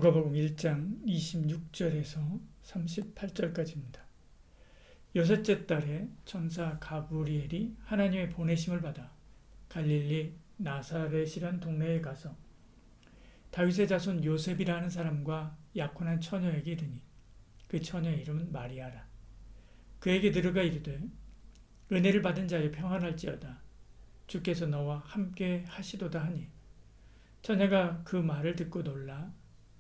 누가복음 1장 26절에서 38절까지입니다. 여섯째 달에 천사 가브리엘이 하나님의 보내심을 받아 갈릴리 나사렛이란 동네에 가서 다윗의 자손 요셉이라는 사람과 약혼한 처녀에게 이르니 그 처녀의 이름은 마리아라. 그에게 들어가 이르되 은혜를 받은 자여 평안할지어다. 주께서 너와 함께 하시도다 하니 처녀가 그 말을 듣고 놀라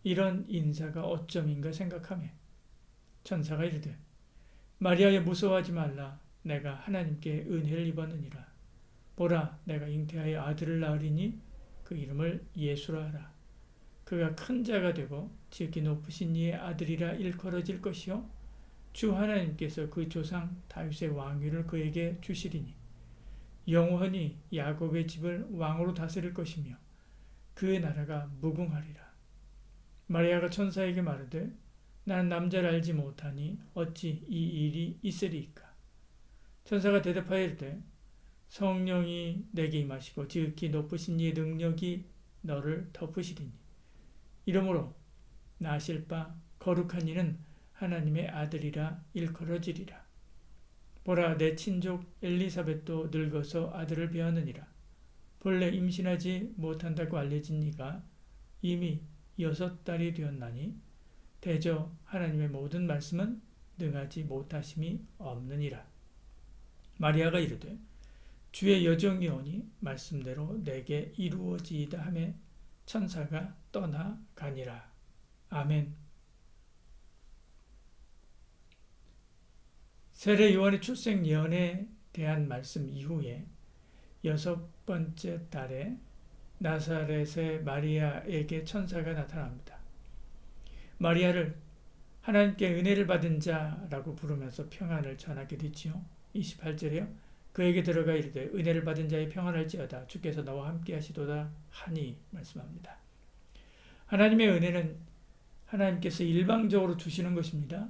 이런 인사가 어쩜인가 생각하며 천사가 이르되 마리아여 무서워하지 말라. 내가 하나님께 은혜를 입었느니라. 보라 내가 잉태하여 아들을 낳으리니 그 이름을 예수라 하라. 그가 큰 자가 되고 지극히 높으신 이의 아들이라 일컬어질 것이요 주 하나님께서 그 조상 다윗의 왕위를 그에게 주시리니 영원히 야곱의 집을 왕으로 다스릴 것이며 그의 나라가 무궁하리라. 마리아가 천사에게 말하되 나는 남자를 알지 못하니 어찌 이 일이 있으리이까. 천사가 대답하여 이르되 성령이 내게 임하시고 지극히 높으신 이의 능력이 너를 덮으시리니 이러므로 나실 바 거룩한 이는 하나님의 아들이라 일컬어지리라. 보라 내 친족 엘리사벳도 늙어서 아들을 배었느니라. 본래 임신하지 못한다고 알려진 이가 이미 6달이 되었나니 대저 하나님의 모든 말씀은 능하지 못하심이 없느니라. 마리아가 이르되 주의 여정이 오니 말씀대로 내게 이루어지이다 하며 천사가 떠나가니라. 아멘. 세례 요한의 출생 예언에 대한 말씀 이후에 6번째 달에 나사렛의 마리아에게 천사가 나타납니다. 마리아를 하나님께 은혜를 받은 자라고 부르면서 평안을 전하게 되지요. 28절에요. 그에게 들어가 이르되 은혜를 받은 자의 평안할지어다. 주께서 너와 함께 하시도다 하니 말씀합니다. 하나님의 은혜는 하나님께서 일방적으로 주시는 것입니다.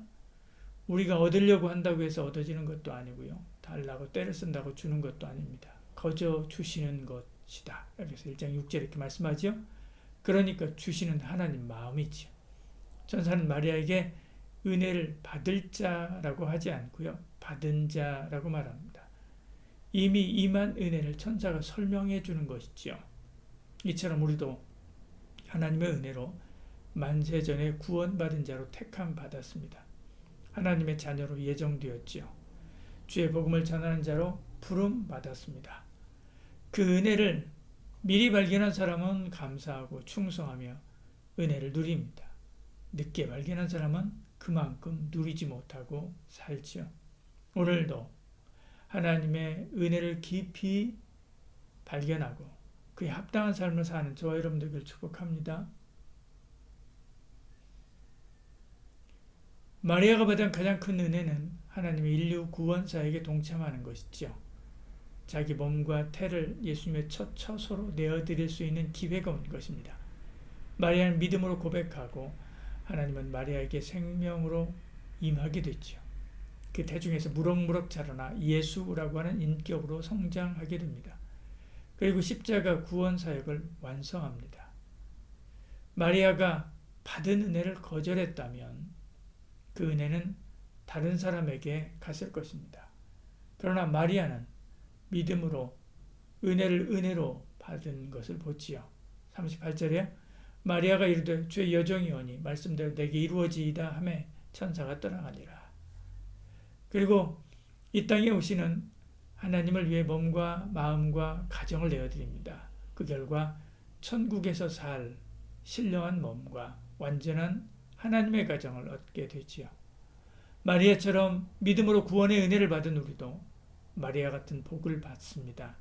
우리가 얻으려고 한다고 해서 얻어지는 것도 아니고요. 달라고 때를 쓴다고 주는 것도 아닙니다. 거저 주시는 것이다. 그래서 1장 6절 이렇게 말씀하죠. 그러니까 주시는 하나님 마음이지요. 천사는 마리아에게 은혜를 받을 자라고 하지 않고요. 받은 자라고 말합니다. 이미 임한 은혜를 천사가 설명해 주는 것이지요. 이처럼 우리도 하나님의 은혜로 만세전에 구원받은 자로 택함 받았습니다. 하나님의 자녀로 예정되었지요. 주의 복음을 전하는 자로 부름 받았습니다. 그 은혜를 미리 발견한 사람은 감사하고 충성하며 은혜를 누립니다. 늦게 발견한 사람은 그만큼 누리지 못하고 살지요. 오늘도 하나님의 은혜를 깊이 발견하고 그에 합당한 삶을 사는 저와 여러분들을 축복합니다. 마리아가 받은 가장 큰 은혜는 하나님의 인류 구원사에게 동참하는 것이죠. 자기 몸과 태를 예수님의 첫 처소로 내어드릴 수 있는 기회가 온 것입니다. 마리아는 믿음으로 고백하고 하나님은 마리아에게 생명으로 임하게 됐죠. 그 태중에서 무럭무럭 자라나 예수라고 하는 인격으로 성장하게 됩니다. 그리고 십자가 구원 사역을 완성합니다. 마리아가 받은 은혜를 거절했다면 그 은혜는 다른 사람에게 갔을 것입니다. 그러나 마리아는 믿음으로 은혜를 은혜로 받은 것을 보지요. 38절에 마리아가 이르되 주의 여정이 오니 말씀대로 내게 이루어지이다 하매 천사가 떠나가니라. 그리고 이 땅에 오시는 하나님을 위해 몸과 마음과 가정을 내어드립니다. 그 결과 천국에서 살 신령한 몸과 완전한 하나님의 가정을 얻게 되지요. 마리아처럼 믿음으로 구원의 은혜를 받은 우리도 마리아 같은 복을 받습니다.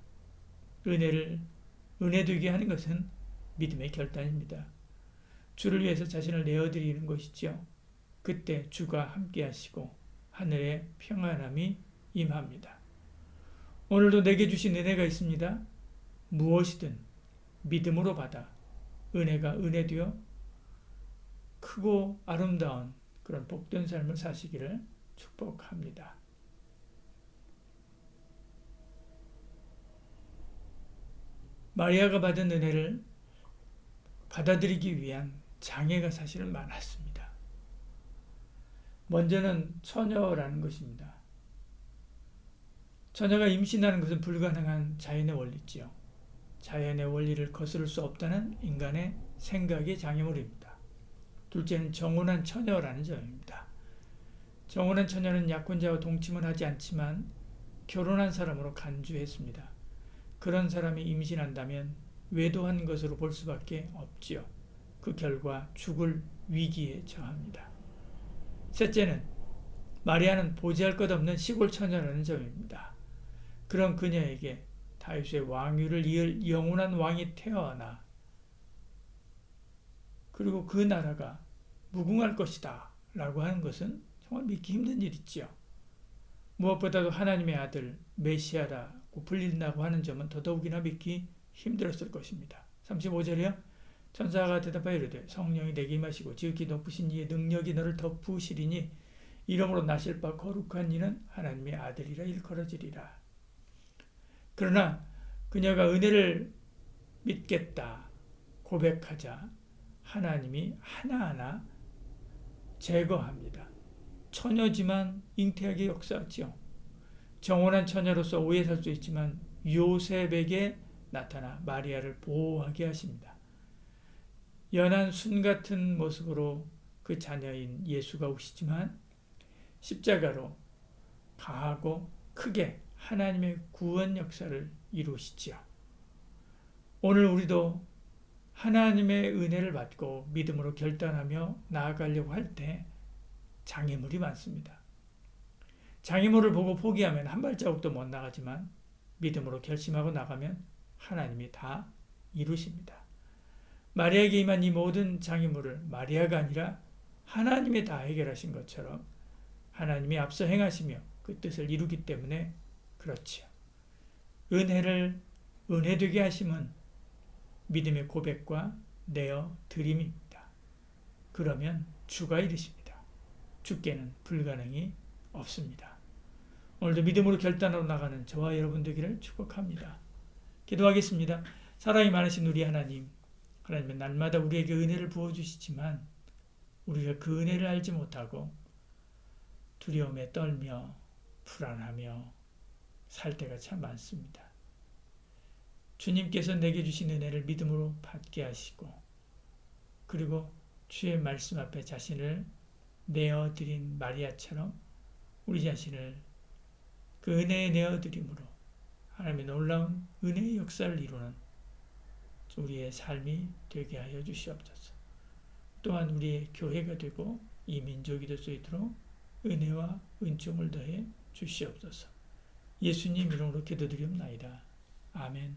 은혜 되게 하는 것은 믿음의 결단입니다. 주를 위해서 자신을 내어드리는 것이지요. 그때 주가 함께 하시고 하늘의 평안함이 임합니다. 오늘도 내게 주신 은혜가 있습니다. 무엇이든 믿음으로 받아 은혜가 은혜되어 크고 아름다운 그런 복된 삶을 사시기를 축복합니다. 마리아가 받은 은혜를 받아들이기 위한 장애가 사실은 많았습니다. 먼저는 처녀라는 것입니다. 처녀가 임신하는 것은 불가능한 자연의 원리지요. 자연의 원리를 거스를 수 없다는 인간의 생각의 장애물입니다. 둘째는 정혼한 처녀라는 점입니다. 정혼한 처녀는 약혼자와 동침은 하지 않지만 결혼한 사람으로 간주했습니다. 그런 사람이 임신한다면 외도한 것으로 볼 수밖에 없지요. 그 결과 죽을 위기에 처합니다. 셋째는 마리아는 보지할 것 없는 시골 처녀라는 점입니다. 그런 그녀에게 다윗의 왕위를 이을 영원한 왕이 태어나 그리고 그 나라가 무궁할 것이다 라고 하는 것은 정말 믿기 힘든 일이지요. 무엇보다도 하나님의 아들 메시아라고 불린다고 하는 점은 더더욱이나 믿기 힘들었을 것입니다. 35절에요. 천사가 대답하여 이르되 성령이 내게 임하시고 지극히 높으신 이의 능력이 너를 덮으시리니 이러므로 나실 바 거룩한 이는 하나님의 아들이라 일컬어지리라. 그러나 그녀가 은혜를 믿겠다 고백하자 하나님이 하나하나 제거합니다. 처녀지만 잉태하게 역사하지요. 정혼한 처녀로서 오해 살 수 있지만 요셉에게 나타나 마리아를 보호하게 하십니다. 연한 순 같은 모습으로 그 자녀인 예수가 오시지만 십자가로 강하고 크게 하나님의 구원 역사를 이루시지요. 오늘 우리도 하나님의 은혜를 받고 믿음으로 결단하며 나아가려고 할 때 장애물이 많습니다. 장애물을 보고 포기하면 한 발자국도 못 나가지만 믿음으로 결심하고 나가면 하나님이 다 이루십니다. 마리아에게 임한 이 모든 장애물을 마리아가 아니라 하나님이 다 해결하신 것처럼 하나님이 앞서 행하시며 그 뜻을 이루기 때문에 그렇지요. 은혜를 은혜되게 하심은 믿음의 고백과 내어 드림입니다. 그러면 주가 이르십니다. 주께는 불가능이 없습니다. 오늘도 믿음으로 결단하러 나가는 저와 여러분 되기를 축복합니다. 기도하겠습니다. 사랑이 많으신 우리 하나님, 하나님은 날마다 우리에게 은혜를 부어주시지만 우리가 그 은혜를 알지 못하고 두려움에 떨며 불안하며 살 때가 참 많습니다. 주님께서 내게 주신 은혜를 믿음으로 받게 하시고 그리고 주의 말씀 앞에 자신을 내어드린 마리아처럼 우리 자신을 그 은혜에 내어드림으로 하나님의 놀라운 은혜의 역사를 이루는 우리의 삶이 되게 하여 주시옵소서. 또한 우리의 교회가 되고 이 민족이 될 수 있도록 은혜와 은총을 더해 주시옵소서. 예수님 이름으로 기도드리옵나이다. 아멘.